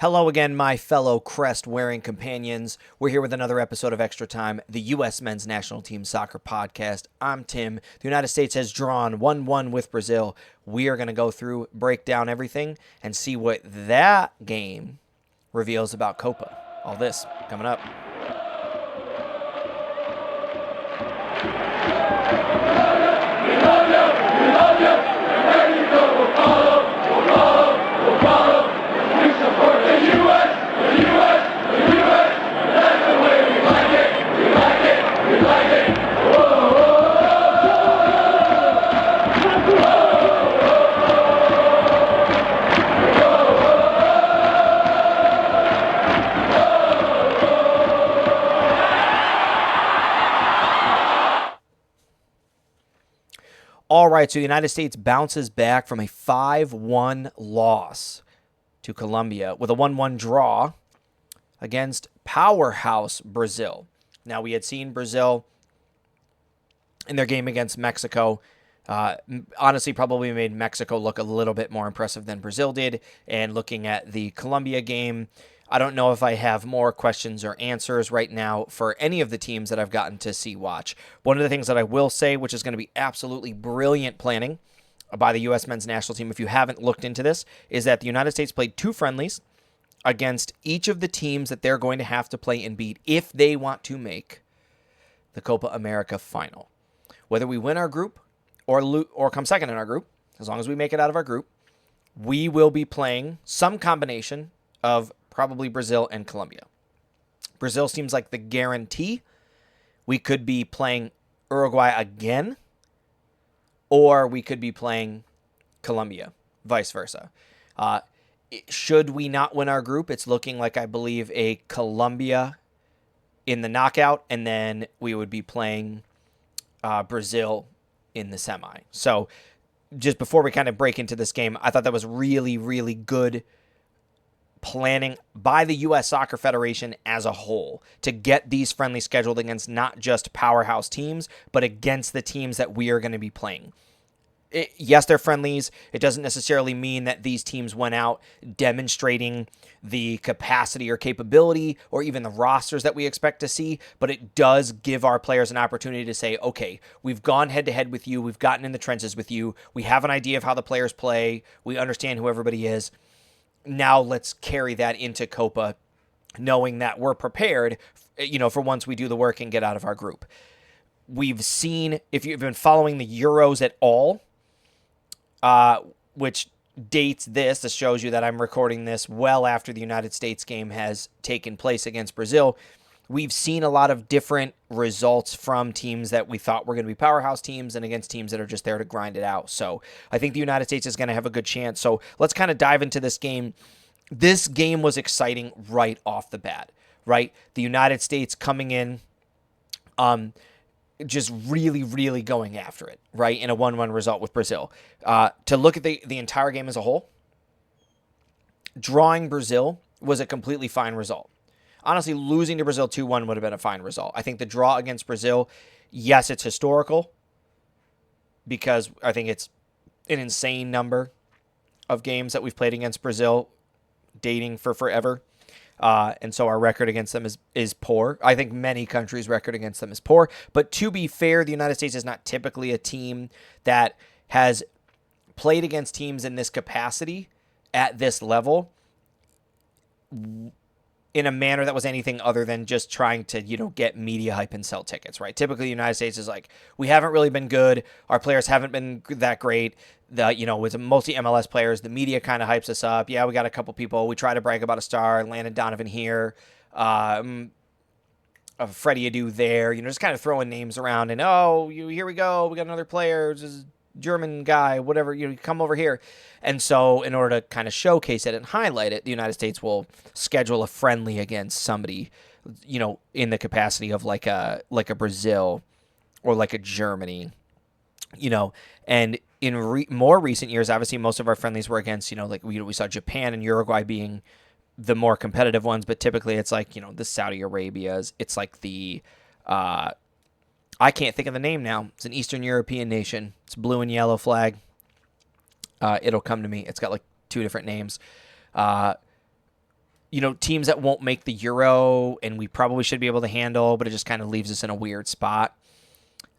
Hello again, my fellow crest-wearing companions. We're here with another episode of Extra Time, the U.S. Men's National Team Soccer Podcast. I'm Tim. The United States has drawn 1-1 with Brazil. We are going to go through, break down everything, and see what that game reveals about COPA. All this coming up. All right, so the United States bounces back from a 5-1 loss to Colombia with a 1-1 draw against powerhouse Brazil. Now, we had seen Brazil in their game against Mexico. Honestly, probably made Mexico look a little bit more impressive than Brazil did. And looking at the Colombia game, I don't know if I have more questions or answers right now for any of the teams that I've gotten to see watch. One of the things that I will say, which is going to be absolutely brilliant planning by the U.S. men's national team, if you haven't looked into this, is that the United States played 2 friendlies against each of the teams that they're going to have to play and beat if they want to make the Copa America final. Whether we win our group or come second in our group, as long as we make it out of our group, we will be playing some combination of probably Brazil and Colombia. Brazil seems like the guarantee. We could be playing Uruguay again, or we could be playing Colombia, vice versa. Should we not win our group, it's looking like, I believe, a Colombia in the knockout, and then we would be playing Brazil in the semi. So just before we kind of break into this game, I thought that was really, really good planning by the U.S. Soccer Federation as a whole to get these friendlies scheduled against not just powerhouse teams, but against the teams that we are going to be playing. Yes, they're friendlies. It doesn't necessarily mean that these teams went out demonstrating the capacity or capability or even the rosters that we expect to see, but it does give our players an opportunity to say, okay, we've gone head-to-head with you. We've gotten in the trenches with you. We have an idea of how the players play. We understand who everybody is. Now let's carry that into Copa, knowing that we're prepared, for once we do the work and get out of our group. We've seen, if you've been following the Euros at all, which dates this shows you that I'm recording this well after the United States game has taken place against Brazil. We've seen a lot of different results from teams that we thought were going to be powerhouse teams and against teams that are just there to grind it out. So I think the United States is going to have a good chance. So let's kind of dive into this game. This game was exciting right off the bat, right? The United States coming in, just really, really going after it, right? In a 1-1 result with Brazil. To look at the entire game as a whole, drawing Brazil was a completely fine result. Honestly, losing to Brazil 2-1 would have been a fine result. I think the draw against Brazil, yes, it's historical because I think it's an insane number of games that we've played against Brazil dating for forever. And so our record against them is poor. I think many countries' record against them is poor. But to be fair, the United States is not typically a team that has played against teams in this capacity at this level in a manner that was anything other than just trying to, get media hype and sell tickets, right? Typically, the United States is like, we haven't really been good. Our players haven't been that great. With mostly MLS players, the media kind of hypes us up. Yeah, we got a couple people. We try to brag about a star, Landon Donovan here, Freddie Adu there, just kind of throwing names around and, here we go. We got another player. This is German guy, whatever, come over here. And so in order to kind of showcase it and highlight it, the United States will schedule a friendly against somebody, in the capacity of like a Brazil or like a Germany, and in more recent years, obviously most of our friendlies were against, we saw Japan and Uruguay being the more competitive ones, but typically it's like, the Saudi Arabias, it's like the, I can't think of the name now. It's an Eastern European nation. It's blue and yellow flag. It'll come to me. It's got like 2 different names. teams that won't make the Euro, and we probably should be able to handle, but it just kind of leaves us in a weird spot.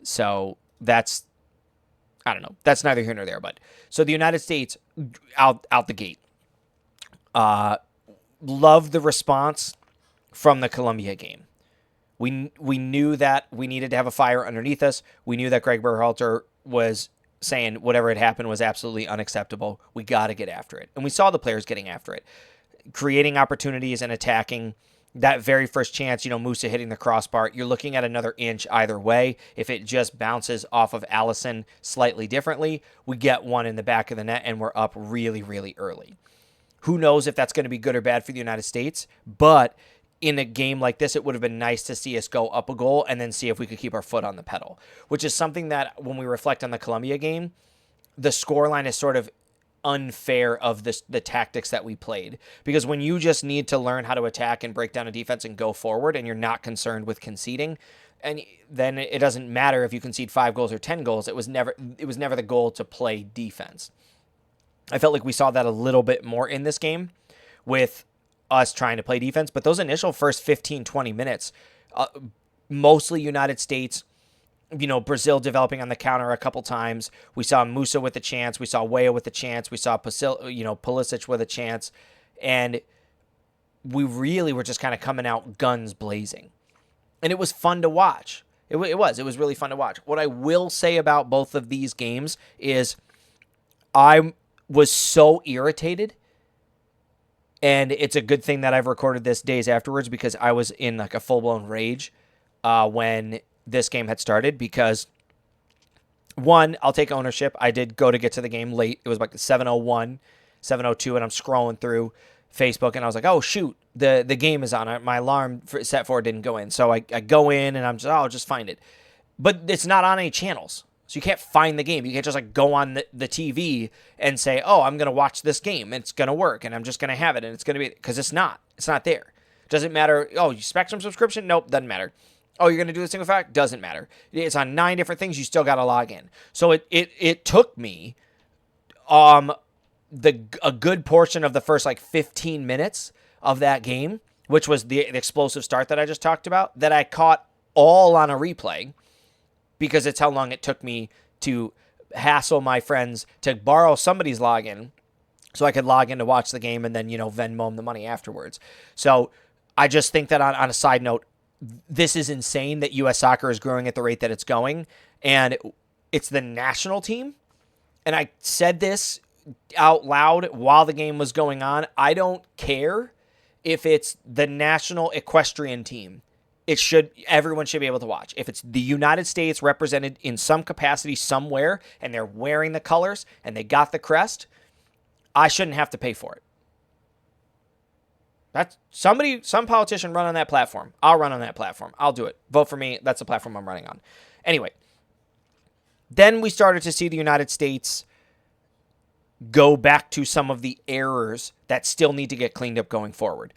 So that's, I don't know. That's neither here nor there. But so the United States out the gate. Love the response from the Colombia game. We knew that we needed to have a fire underneath us. We knew that Greg Berhalter was saying whatever had happened was absolutely unacceptable. We got to get after it. And we saw the players getting after it, creating opportunities and attacking. That very first chance, Musa hitting the crossbar, you're looking at another inch either way. If it just bounces off of Allison slightly differently, we get one in the back of the net and we're up really, really early. Who knows if that's going to be good or bad for the United States, but in a game like this, it would have been nice to see us go up a goal and then see if we could keep our foot on the pedal, which is something that when we reflect on the Colombia game, the scoreline is sort of unfair of the tactics that we played, because when you just need to learn how to attack and break down a defense and go forward and you're not concerned with conceding, and then it doesn't matter if you concede 5 goals or 10 goals. It was never the goal to play defense. I felt like we saw that a little bit more in this game with us trying to play defense, but those initial first 15-20 minutes, mostly United States, Brazil developing on the counter a couple times. We saw Musa with a chance. We saw Weah with a chance. We saw Pulisic with a chance. And we really were just kind of coming out guns blazing. And it was fun to watch. It was really fun to watch. What I will say about both of these games is I was so irritated. And it's a good thing that I've recorded this days afterwards, because I was in like a full-blown rage when this game had started, because one, I'll take ownership. I did get to the game late. It was like 7:01, 7:02, and I'm scrolling through Facebook, and I was like, oh, shoot, the game is on. My alarm set for it didn't go in. So I go in, and I'll just find it. But it's not on any channels, so you can't find the game. You can't just like go on the TV and say, oh, I'm going to watch this game, and it's going to work, and I'm just going to have it, and it's going to be, because it's not there. Doesn't matter. Oh, Spectrum subscription? Nope, doesn't matter. Oh, you're going to do the single fact? Doesn't matter. It's on 9 different things. You still got to log in. So it took me a good portion of the first like 15 minutes of that game, which was the explosive start that I just talked about, that I caught all on a replay, because it's how long it took me to hassle my friends to borrow somebody's login so I could log in to watch the game and then, Venmo them the money afterwards. So I just think that on a side note, this is insane that U.S. soccer is growing at the rate that it's going, and it's the national team. And I said this out loud while the game was going on. I don't care if it's the national equestrian team. Everyone should be able to watch. If it's the United States represented in some capacity somewhere and they're wearing the colors and they got the crest, I shouldn't have to pay for it. That's some politician run on that platform. I'll run on that platform. I'll do it. Vote for me. That's the platform I'm running on. Anyway, then we started to see the United States go back to some of the errors that still need to get cleaned up going forward.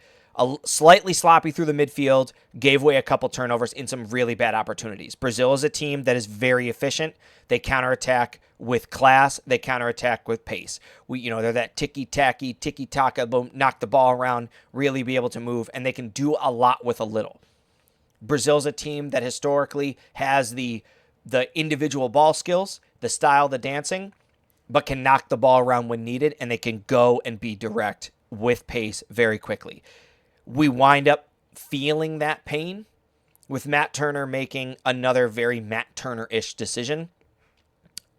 Slightly sloppy through the midfield, gave away a couple turnovers in some really bad opportunities. Brazil is a team that is very efficient. They counterattack with class. They counterattack with pace. They're that tiki-taka, boom, knock the ball around, really be able to move, and they can do a lot with a little. Brazil's a team that historically has the individual ball skills, the style, the dancing, but can knock the ball around when needed, and they can go and be direct with pace very quickly. We wind up feeling that pain with Matt Turner making another very Matt Turner-ish decision.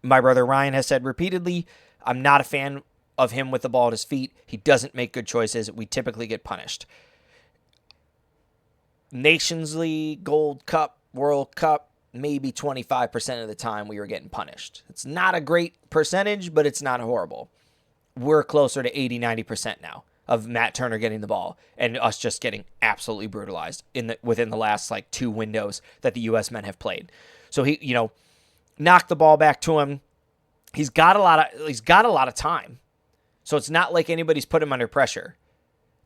My brother Ryan has said repeatedly, I'm not a fan of him with the ball at his feet. He doesn't make good choices. We typically get punished. Nations League, Gold Cup, World Cup, maybe 25% of the time we were getting punished. It's not a great percentage, but it's not horrible. We're closer to 80, 90% now of Matt Turner getting the ball and us just getting absolutely brutalized within the last like 2 windows that the U.S. men have played. So he, knocked the ball back to him. He's got a lot of time. So it's not like anybody's put him under pressure.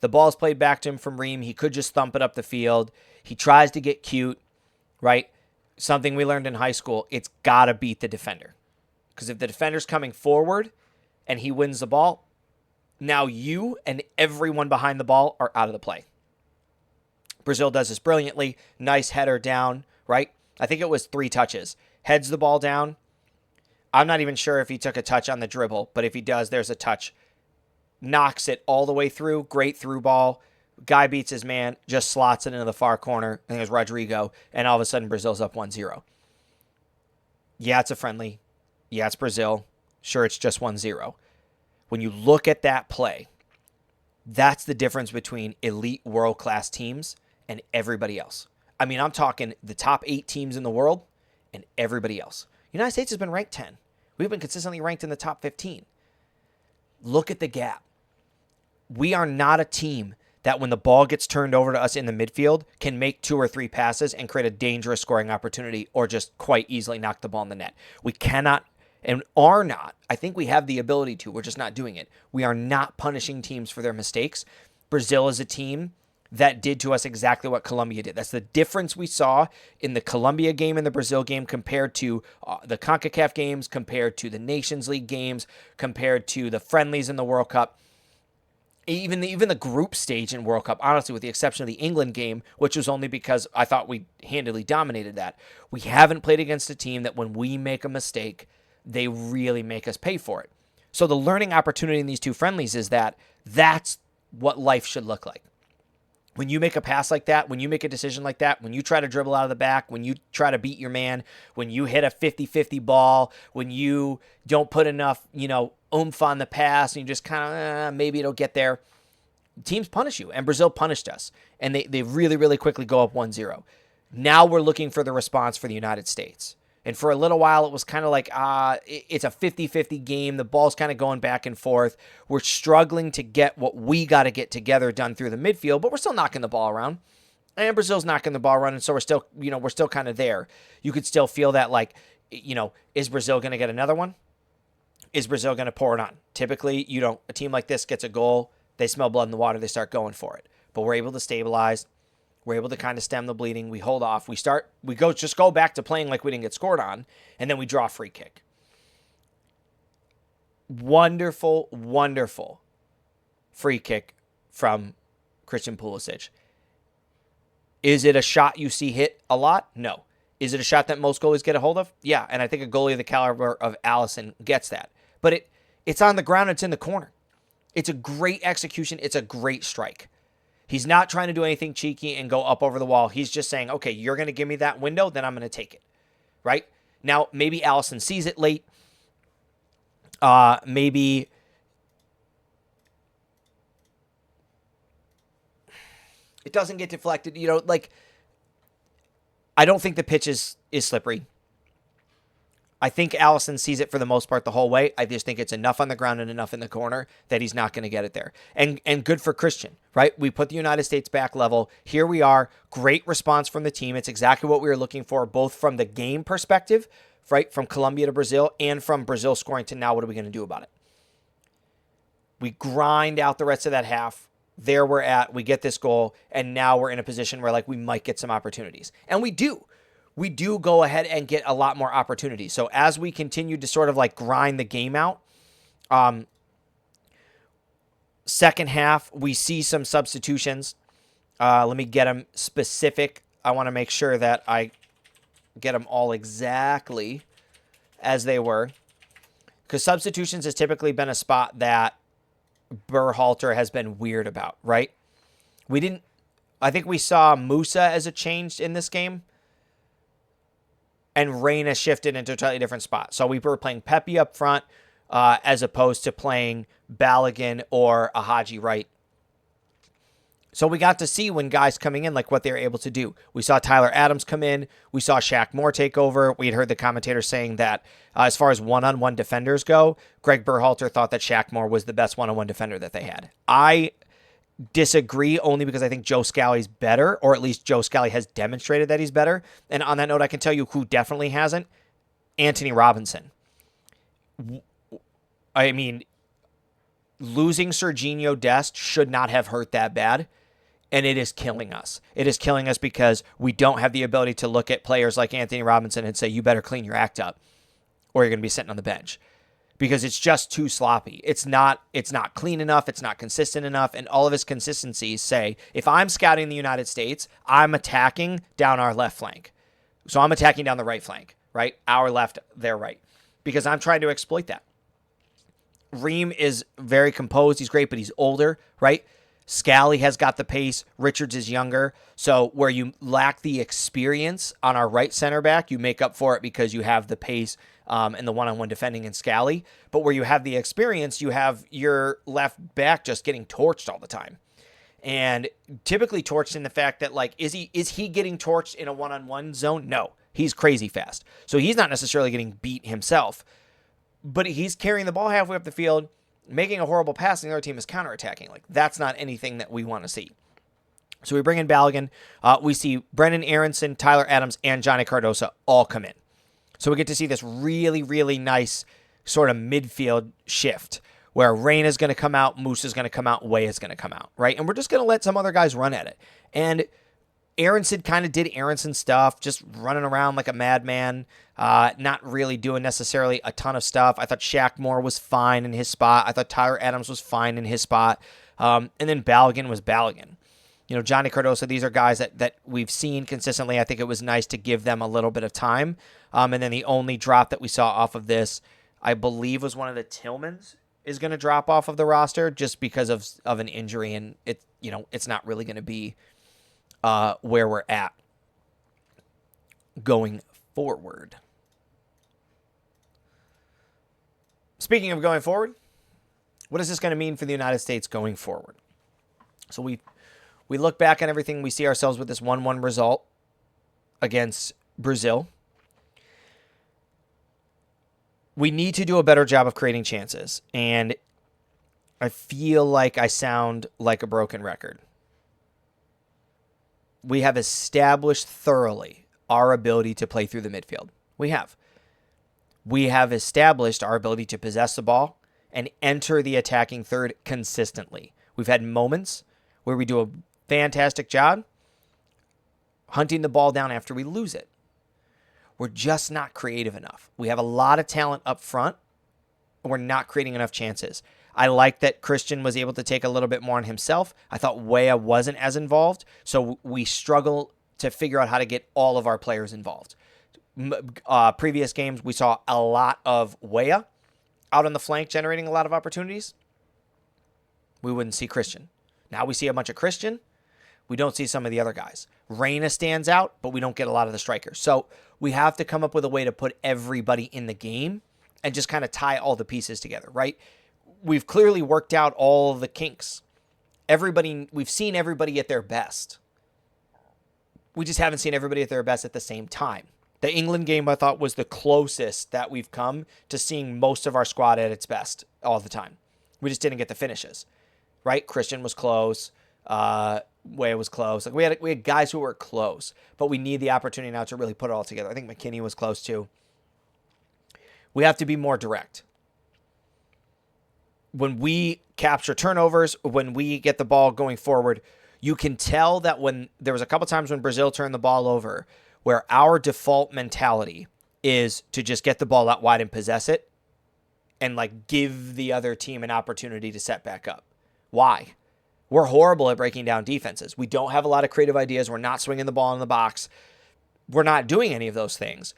The ball's played back to him from Ream. He could just thump it up the field. He tries to get cute, right? Something we learned in high school, it's got to beat the defender. Because if the defender's coming forward and he wins the ball, Now you and everyone behind the ball are out of the play. Brazil does this brilliantly. Nice header down, right? I think it was 3 touches. Heads the ball down. I'm not even sure if he took a touch on the dribble, but if he does, there's a touch. Knocks it all the way through. Great through ball. Guy beats his man, just slots it into the far corner. I think it was Rodrigo, and all of a sudden Brazil's up 1-0. Yeah, it's a friendly. Yeah, it's Brazil. Sure, it's just 1-0. When you look at that play, that's the difference between elite world-class teams and everybody else. I mean, I'm talking the top 8 teams in the world and everybody else. The United States has been ranked 10. We've been consistently ranked in the top 15. Look at the gap. We are not a team that when the ball gets turned over to us in the midfield can make 2 or 3 passes and create a dangerous scoring opportunity or just quite easily knock the ball in the net. We cannot and are not. I think we have the ability to. We're just not doing it. We are not punishing teams for their mistakes. Brazil is a team that did to us exactly what Colombia did. That's the difference we saw in the Colombia game and the Brazil game compared to the CONCACAF games, compared to the Nations League games, compared to the friendlies in the World Cup. Even the group stage in World Cup, honestly, with the exception of the England game, which was only because I thought we handily dominated that. We haven't played against a team that when we make a mistake, they really make us pay for it. So the learning opportunity in these 2 friendlies is that that's what life should look like. When you make a pass like that, when you make a decision like that, when you try to dribble out of the back, when you try to beat your man, when you hit a 50-50 ball, when you don't put enough, oomph on the pass and you just kind of, maybe it'll get there, teams punish you. And Brazil punished us. And they really, really quickly go up 1-0. Now we're looking for the response for the United States. And for a little while, it was kind of like, it's a 50-50 game. The ball's kind of going back and forth. We're struggling to get what we got to get together done through the midfield, but we're still knocking the ball around. And Brazil's knocking the ball around, and so we're still kind of there. You could still feel that, like, is Brazil going to get another one? Is Brazil going to pour it on? Typically, a team like this gets a goal, they smell blood in the water, they start going for it. But we're able to stabilize. We're able to kind of stem the bleeding. We hold off. We go back to playing like we didn't get scored on, and then we draw a free kick. Wonderful, wonderful free kick from Christian Pulisic. Is it a shot you see hit a lot? No. Is it a shot that most goalies get a hold of? Yeah, and I think a goalie of the caliber of Alisson gets that. But it's on the ground. It's in the corner. It's a great execution. It's a great strike. He's not trying to do anything cheeky and go up over the wall. He's just saying, okay, you're going to give me that window, then I'm going to take it, right? Now, maybe Alisson sees it late. Maybe it doesn't get deflected. I don't think the pitch is slippery. I think Alisson sees it for the most part the whole way. I just think it's enough on the ground and enough in the corner that he's not going to get it there. And good for Christian, right? We put the United States back level. Here we are. Great response from the team. It's exactly what we were looking for, both from the game perspective, right, from Colombia to Brazil, and from Brazil scoring to now what are we going to do about it? We grind out the rest of that half. There we're at. We get this goal, and now we're in a position where, we might get some opportunities. And we do. We do go ahead and get a lot more opportunities. So as we continue to sort of grind the game out, second half, we see some substitutions. Let me get them specific. I want to make sure that I get them all exactly as they were. Because substitutions has typically been a spot that Berhalter has been weird about, right? I think we saw Musa as a change in this game. And Reyna shifted into a totally different spot. So we were playing Pepe up front as opposed to playing Balogun or Ahaji right. So we got to see when guys coming in, what they were able to do. We saw Tyler Adams come in. We saw Shaq Moore take over. We had heard the commentator saying that as far as one-on-one defenders go, Greg Berhalter thought that Shaq Moore was the best one-on-one defender that they had. I disagree only because I think Joe Scally's better, or at least Joe Scally has demonstrated that he's better. And on that note, I can tell you who definitely hasn't. Anthony Robinson. I mean, losing Serginho Dest should not have hurt that bad, and it is killing us. It is killing us because we don't have the ability to look at players like Anthony Robinson and say, you better clean your act up, or you're going to be sitting on the bench. because it's just too sloppy. It's not clean enough. It's not consistent enough. And all of his consistencies say, if I'm scouting the United States, I'm attacking down our left flank. So I'm attacking down the right flank, right? Our left, their right, because I'm trying to exploit that. Ream is very composed. He's great, but he's older, right? Scally has got the pace. Richards is younger. So where you lack the experience on our right center back, you make up for it because you have the pace and the one-on-one defending in Scally. But where you have the experience, you have your left back just getting torched all the time. And typically torched in the fact that, like, is he getting torched in a one-on-one zone? No, he's crazy fast. So he's not necessarily getting beat himself, but he's carrying the ball halfway up the field, making a horrible pass, and the other team is counterattacking. Like, that's not anything that we want to see. So we bring in Balogun. We see Brendan Aronson, Tyler Adams, and Johnny Cardoso all come in. So we get to see this really, really nice sort of midfield shift where Rain is going to come out, Moose is going to come out, Way is going to come out, right? And we're just going to let some other guys run at it. And Aronson kind of did Aronson stuff, just running around like a madman, not really doing necessarily a ton of stuff. I thought Shackmore was fine in his spot. I thought Tyler Adams was fine in his spot. And then Balogun was Balogun. You know, Johnny Cardoso, these are guys that we've seen consistently. I think it was nice to give them a little bit of time. And then the only drop that we saw off of this, I believe, was one of the Tillmans is going to drop off of the roster just because of an injury, and it's not really going to be where we're at going forward. Speaking of going forward, what is this going to mean for the United States going forward? So we look back on everything. We see ourselves with this 1-1 result against Brazil. We need to do a better job of creating chances, and I feel like I sound like a broken record. We have established thoroughly our ability to play through the midfield. We have. We have established our ability to possess the ball and enter the attacking third consistently. We've had moments where we do a fantastic job hunting the ball down after we lose it. We're just not creative enough. We have a lot of talent up front, and we're not creating enough chances. I like that Christian was able to take a little bit more on himself. I thought Weah wasn't as involved, so we struggle to figure out how to get all of our players involved. Previous games, we saw a lot of Weah out on the flank generating a lot of opportunities. We wouldn't see Christian. Now we see a bunch of Christian. We don't see some of the other guys. Reyna stands out, but we don't get a lot of the strikers. So we have to come up with a way to put everybody in the game and just kind of tie all the pieces together, right? We've clearly worked out all the kinks. We've seen everybody at their best. We just haven't seen everybody at their best at the same time. The England game, I thought, was the closest that we've come to seeing most of our squad at its best all the time. We just didn't get the finishes, right? Christian was close. Way was close. Like we had guys who were close, but we need the opportunity now to really put it all together. I think McKinney was close too. We have to be more direct. When we capture turnovers, when we get the ball going forward, you can tell that when there was a couple times when Brazil turned the ball over, where our default mentality is to just get the ball out wide and possess it and like give the other team an opportunity to set back up. Why? We're horrible at breaking down defenses. We don't have a lot of creative ideas. We're not swinging the ball in the box. We're not doing any of those things.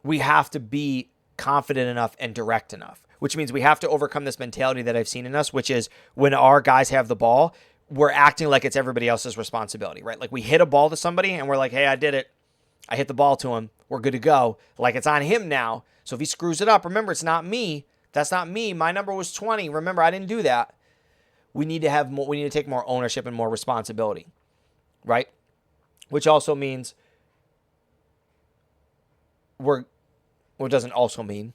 We have to be confident enough and direct enough, which means we have to overcome this mentality that I've seen in us, which is when our guys have the ball, we're acting like it's everybody else's responsibility, right? Like we hit a ball to somebody and we're like, hey, I did it. I hit the ball to him. We're good to go. Like it's on him now. So if he screws it up, remember, it's not me. That's not me. My number was 20. Remember, I didn't do that. We need to have more, we need to take more ownership and more responsibility, right? Which also means what doesn't also mean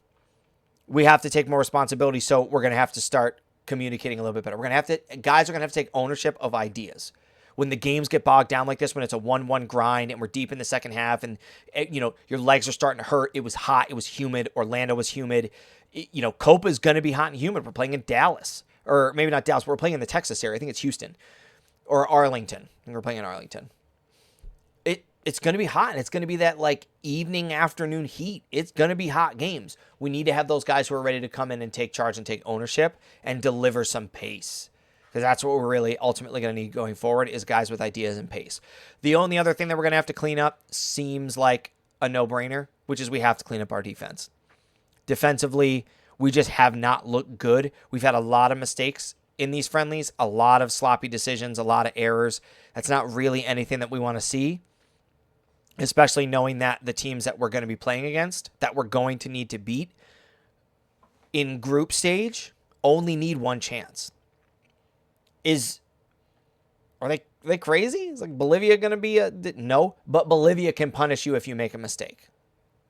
we have to take more responsibility. So we're going to have to start communicating a little bit better. Guys are going to have to take ownership of ideas. When the games get bogged down like this, when it's a 1-1 grind and we're deep in the second half and, your legs are starting to hurt. It was hot. It was humid. Orlando was humid. COPA is going to be hot and humid. We're playing in Dallas. Or maybe not Dallas, but we're playing in the Texas area. I think it's Houston or Arlington. I think we're playing in Arlington. it's going to be hot, and it's going to be that like evening, afternoon heat. It's going to be hot games. We need to have those guys who are ready to come in and take charge and take ownership and deliver some pace, because that's what we're really ultimately going to need going forward, is guys with ideas and pace. The only other thing that we're going to have to clean up seems like a no-brainer, which is we have to clean up our defense. Defensively, we just have not looked good. We've had a lot of mistakes in these friendlies, a lot of sloppy decisions, a lot of errors. That's not really anything that we want to see, especially knowing that the teams that we're going to be playing against, that we're going to need to beat in group stage, only need one chance. Are they crazy? Is like Bolivia going to be no, but Bolivia can punish you if you make a mistake,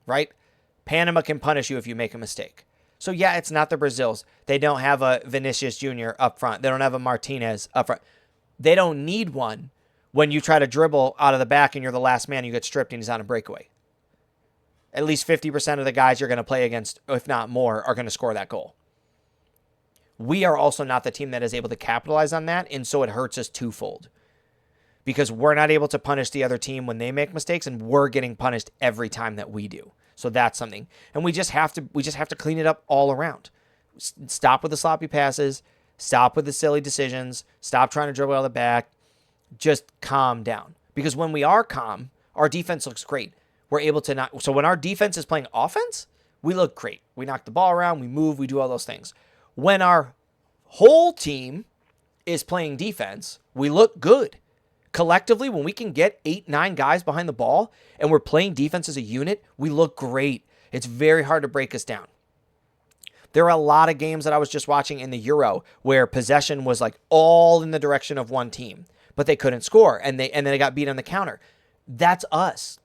right? Panama can punish you if you make a mistake. So yeah, it's not the Brazils. They don't have a Vinicius Jr. up front. They don't have a Martinez up front. They don't need one when you try to dribble out of the back and you're the last man, you get stripped and he's on a breakaway. At least 50% of the guys you're going to play against, if not more, are going to score that goal. We are also not the team that is able to capitalize on that, and so it hurts us twofold. Because we're not able to punish the other team when they make mistakes, and we're getting punished every time that we do. So that's something. And we just have to clean it up all around. Stop with the sloppy passes, stop with the silly decisions, stop trying to dribble out of the back. Just calm down. Because when we are calm, our defense looks great. We're able to not. So when our defense is playing offense, we look great. We knock the ball around, we move, we do all those things. When our whole team is playing defense, we look good. Collectively, when we can get 8-9 guys behind the ball and we're playing defense as a unit, we look great. It's very hard to break us down. There are a lot of games that I was just watching in the Euro where possession was like all in the direction of one team, but they couldn't score, and then they got beat on the counter. That's us.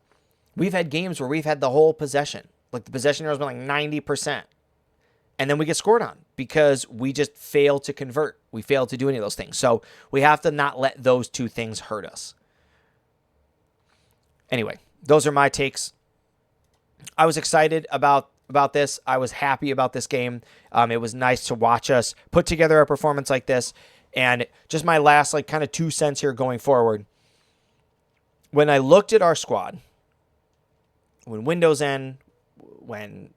We've had games where we've had the whole possession. Like the possession has been like 90%. And then we get scored on because we just fail to convert. We fail to do any of those things. So we have to not let those two things hurt us. Anyway, those are my takes. I was excited about this. I was happy about this game. It was nice to watch us put together a performance like this. And just my last like kind of 2 cents here going forward. When I looked at our squad, when windows end, when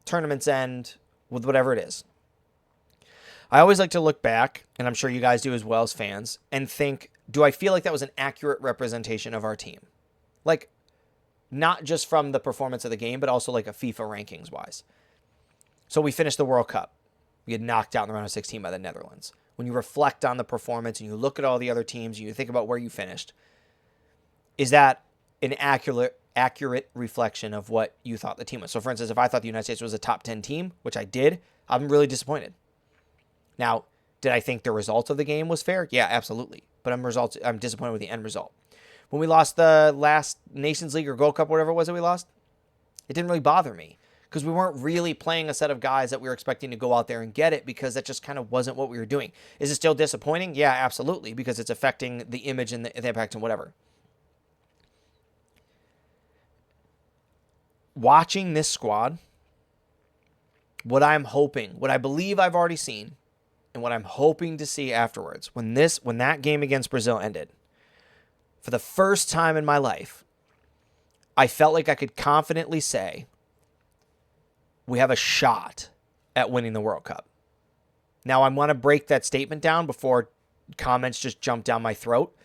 tournaments end, with whatever it is, I always like to look back, and I'm sure you guys do as well as fans, and think, do I feel like that was an accurate representation of our team? Like, not just from the performance of the game, but also like a FIFA rankings wise. So we finished the World Cup. We had knocked out in the round of 16 by the Netherlands. When you reflect on the performance and you look at all the other teams and you think about where you finished, is that an accurate reflection of what you thought the team was? So for instance, if I thought the United States was a top 10 team, which I did, I'm really disappointed. Now, did I think the result of the game was fair? Yeah, absolutely. But I'm disappointed with the end result. When we lost the last Nations League or Gold Cup, whatever it was that we lost, it didn't really bother me because we weren't really playing a set of guys that we were expecting to go out there and get it, because that just kind of wasn't what we were doing. Is it still disappointing? Yeah, absolutely, because it's affecting the image and the impact and whatever. Watching this squad, what I'm hoping, what I believe I've already seen, and what I'm hoping to see afterwards, when that game against Brazil ended, for the first time in my life, I felt like I could confidently say we have a shot at winning the World Cup. Now, I want to break that statement down before comments just jump down my throat.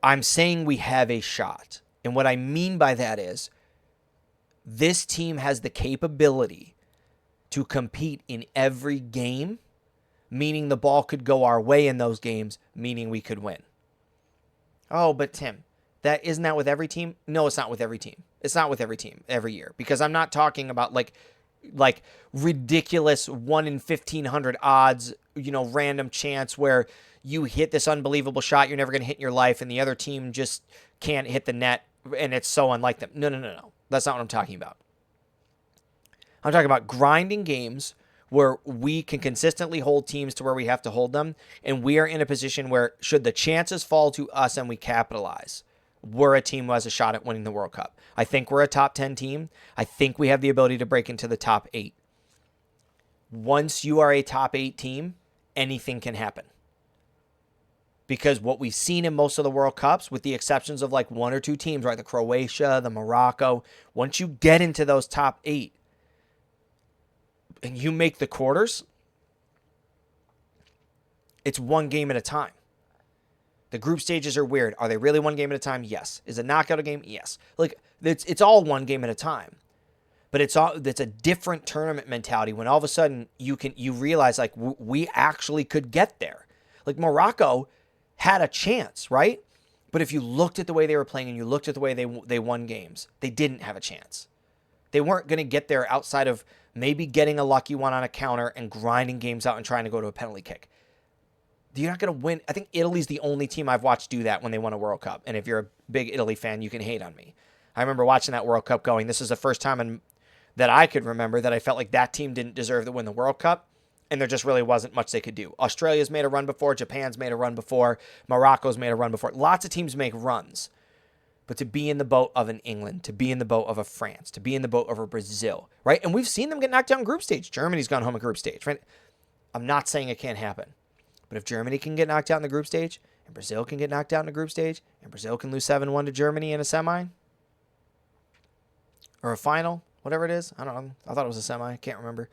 I'm saying we have a shot. And what I mean by that is this team has the capability to compete in every game, meaning the ball could go our way in those games, meaning we could win. Oh, but Tim, isn't that with every team? No, it's not with every team. It's not with every team every year, because I'm not talking about like ridiculous 1 in 1,500 odds, random chance where you hit this unbelievable shot you're never going to hit in your life and the other team just can't hit the net and it's so unlike them. No. That's not what I'm talking about. I'm talking about grinding games where we can consistently hold teams to where we have to hold them, and we are in a position where, should the chances fall to us and we capitalize, we're a team who has a shot at winning the World Cup. I think we're a top 10 team. I think we have the ability to break into the top 8. Once you are a top 8 team, anything can happen. Because what we've seen in most of the World Cups, with the exceptions of like one or two teams, right? The Croatia, the Morocco, once you get into those top 8 and you make the quarters, it's one game at a time. The group stages are weird. Are they really one game at a time? Yes. Is it knockout a game? Yes. Like it's all one game at a time. But it's a different tournament mentality when all of a sudden you realize like we actually could get there. Like Morocco had a chance, right? But if you looked at the way they were playing and you looked at the way they won games, they didn't have a chance. They weren't going to get there outside of maybe getting a lucky one on a counter and grinding games out and trying to go to a penalty kick. You're not going to win. I think Italy's the only team I've watched do that when they won a World Cup. And if you're a big Italy fan, you can hate on me. I remember watching that World Cup going, this is the first time that I could remember that I felt like that team didn't deserve to win the World Cup. And there just really wasn't much they could do. Australia's made a run before. Japan's made a run before. Morocco's made a run before. Lots of teams make runs. But to be in the boat of an England, to be in the boat of a France, to be in the boat of a Brazil, right? And we've seen them get knocked out in group stage. Germany's gone home in group stage, right? I'm not saying it can't happen. But if Germany can get knocked out in the group stage, and Brazil can get knocked out in the group stage, and Brazil can lose 7-1 to Germany in a semi, or a final, whatever it is. I don't know. I thought it was a semi. I can't remember.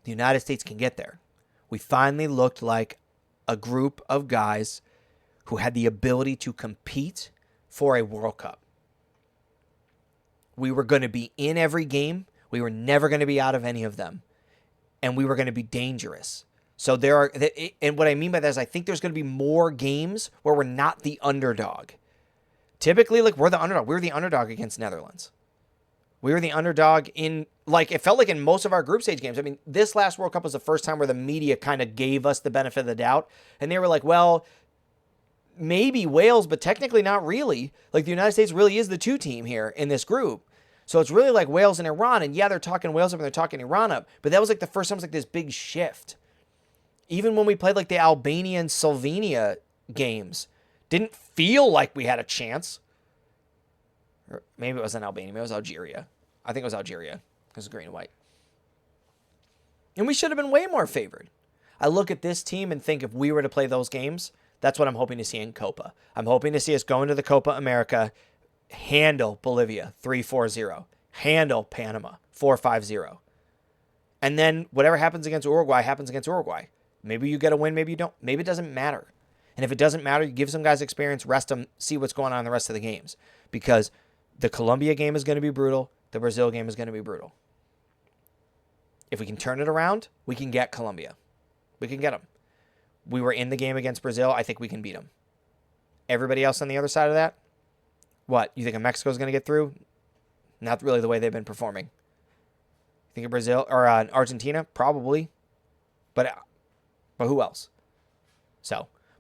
The United States can get there. We finally looked like a group of guys who had the ability to compete for a World Cup. We were going to be in every game. We were never going to be out of any of them. And we were going to be dangerous. So and what I mean by that is I think there's going to be more games where we're not the underdog. Typically, like we're the underdog. We were the underdog against Netherlands. We were the underdog in, like, it felt like in most of our group stage games. I mean, this last World Cup was the first time where the media kind of gave us the benefit of the doubt. And they were like, well, maybe Wales, but technically not really. Like, the United States really is the 2 team here in this group. So it's really like Wales and Iran. And yeah, they're talking Wales up and they're talking Iran up. But that was like the first time it was like this big shift. Even when we played like the Albania and Slovenia games, didn't feel like we had a chance. Or maybe it wasn't Albania. Maybe it was Algeria. I think it was Algeria. It was green and white. And we should have been way more favored. I look at this team and think if we were to play those games, that's what I'm hoping to see in Copa. I'm hoping to see us go into the Copa America, handle Bolivia 3-4-0, handle Panama 4-5-0. And then whatever happens against Uruguay happens against Uruguay. Maybe you get a win, maybe you don't. Maybe it doesn't matter. And if it doesn't matter, you give some guys experience, rest them, see what's going on in the rest of the games. Because the Colombia game is going to be brutal. The Brazil game is going to be brutal. If we can turn it around, we can get Colombia. We can get them. We were in the game against Brazil. I think we can beat them. Everybody else on the other side of that, what? You think Mexico's going to get through? Not really the way they've been performing. You think of Brazil or Argentina? Probably. But who else?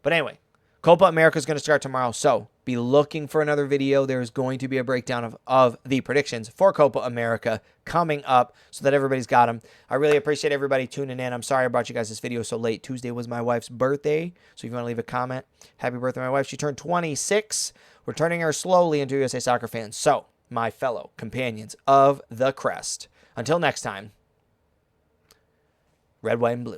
But anyway, Copa America is going to start tomorrow. So be looking for another video. There's going to be a breakdown of the predictions for Copa America coming up so that everybody's got them. I really appreciate everybody tuning in. I'm sorry I brought you guys this video so late. Tuesday was my wife's birthday. So if you want to leave a comment, happy birthday, my wife. She turned 26. We're turning her slowly into USA Soccer fans. So my fellow companions of the crest, until next time, red, white, and blue.